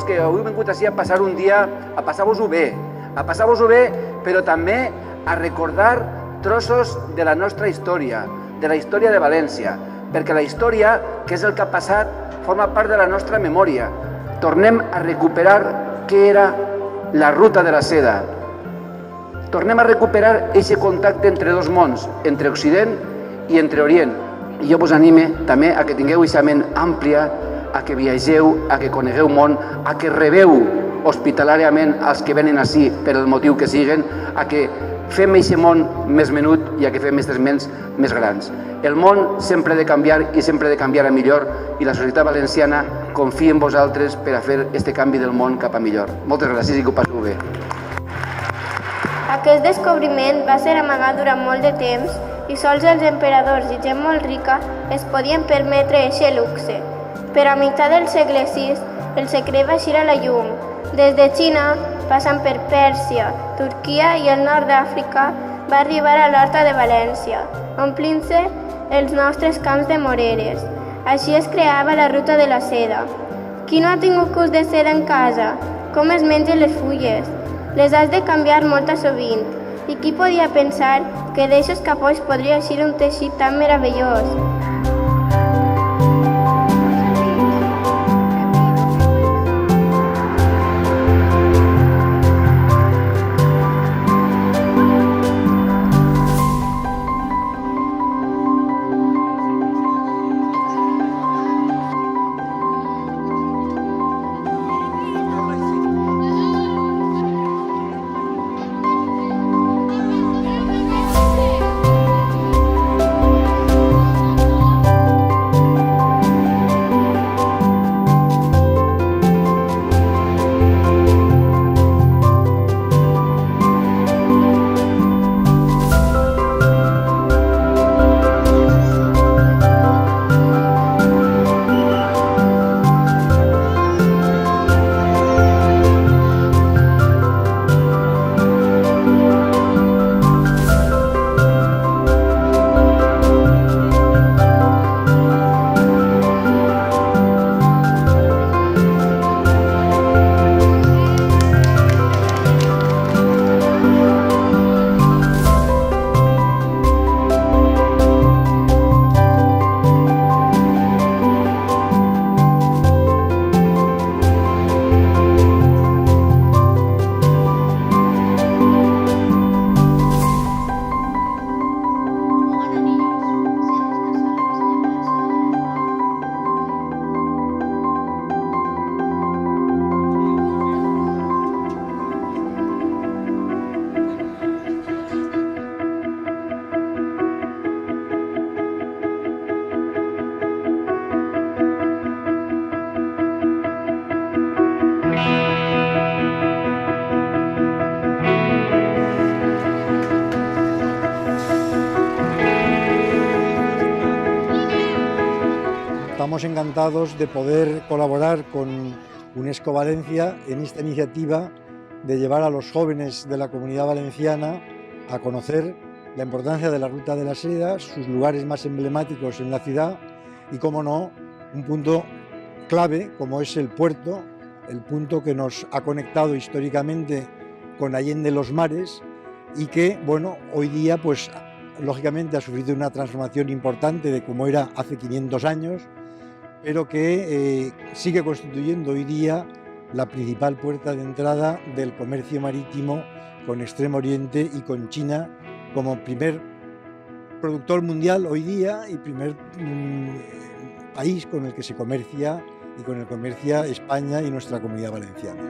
que heu vingut així a passar un dia, a passar-vos-ho bé, però també a recordar trossos de la nostra història, de la història de València, perquè la història, que és el que ha passat, forma part de la nostra memòria. Tornem a recuperar què era la ruta de la seda. Tornem a recuperar aquest contacte entre dos mons, entre Occident i entre Orient. I jo vos anime també a que tingueu aquesta ment àmplia, a que viatgeu, a que conegueu món, a que rebeu hospitalàriament els que venen ací per el motiu que siguen, a que fem aquest món més menut i a que fem aquestes ments més grans. El món sempre ha de canviar i sempre ha de canviar a millor i la societat valenciana confia en vosaltres per a fer aquest canvi del món cap a millor. Moltes gràcies i que ho passeu bé. Aquest descobriment va ser amagat durant molt de temps i sols els emperadors i gent molt rica es podien permetre aquest luxe. Però a meitat del segle VI el secret va eixir a la llum. Des de Xina, passant per Pèrsia, Turquia i el nord d'Àfrica, va arribar a l'Horta de València, omplint-se els nostres camps de moreres. Així es creava la ruta de la seda. Qui no ha tingut cus de seda en casa? Com es mengen les fulles? Les has de canviar molt sovint. I qui podia pensar que d'aixos capolls podria eixir un teixit tan meravellós? Estamos encantados de poder colaborar con UNESCO Valencia en esta iniciativa de llevar a los jóvenes de la Comunidad Valenciana a conocer la importancia de la Ruta de la Seda, sus lugares más emblemáticos en la ciudad y, como no, un punto clave como es el puerto, el punto que nos ha conectado históricamente con Allende los Mares y que, bueno, hoy día, pues, lógicamente ha sufrido una transformación importante de como era hace 500 años, pero que sigue constituyendo hoy día la principal puerta de entrada del comercio marítimo con Extremo Oriente y con China como primer productor mundial hoy día y primer país con el que se comercia y con el que comercia España y nuestra Comunidad Valenciana.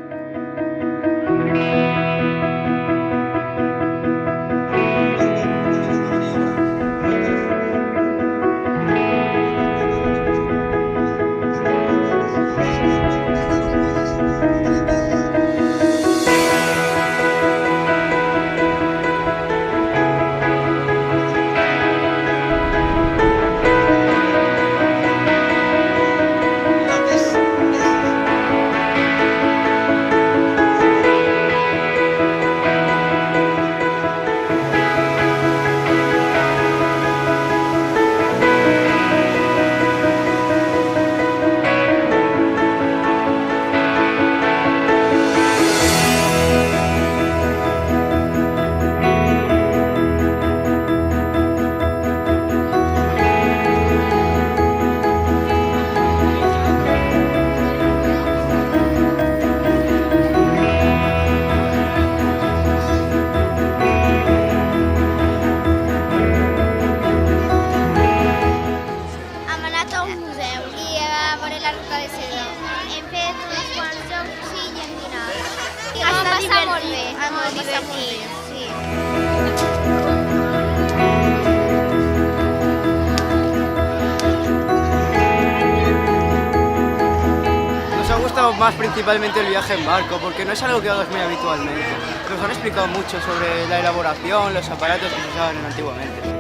Nos ha gustado más principalmente el viaje en barco, porque no es algo que hagas muy habitualmente. Nos han explicado mucho sobre la elaboración, los aparatos que se usaban antiguamente.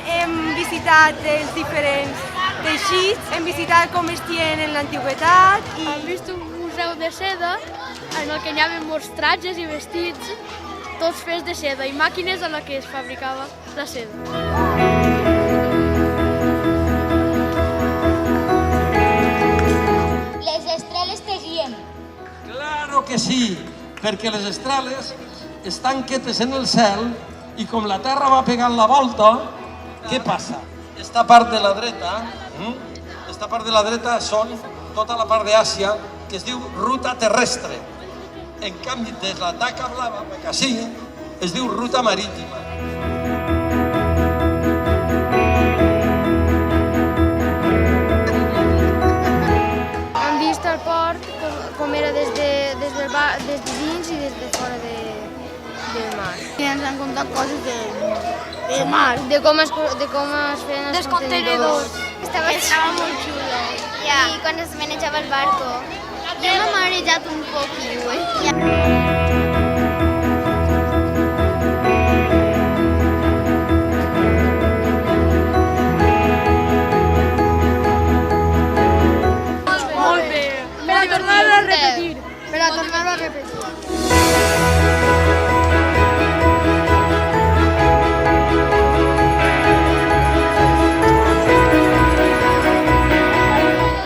Hem visitat els diferents teixits, hem visitat com es tien en l'antiguitat i... Hem vist un museu de seda en el que hi havia molts tratges i vestits, tots fets de seda, i màquines en les que es fabricava la seda. Les estreles teixien. Claro que sí, perquè les estreles estan quietes en el cel i com la Terra va pegant la volta, què passa? Esta part de la dreta són tota la part d'Àsia que es diu ruta terrestre. En canvi, des la taca blava, que sí, es diu ruta marítima. Hem vist el port com era des de dins i des de fora del mar. I ens han contat coses del mar, de com es feien els contenidors. Estava molt xulo. I quan es manejava el barco. Jo m'he marejat un poquillo. Molt bé. Per a tornar-ho a repetir. Per a tornar-ho a repetir.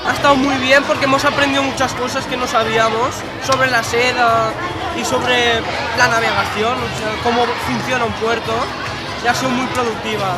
Ha estado muy bien porque hemos aprendido muchas cosas que no sabíamos sobre la seda y sobre la navegación, o sea, cómo funciona un puerto, y ha sido muy productiva.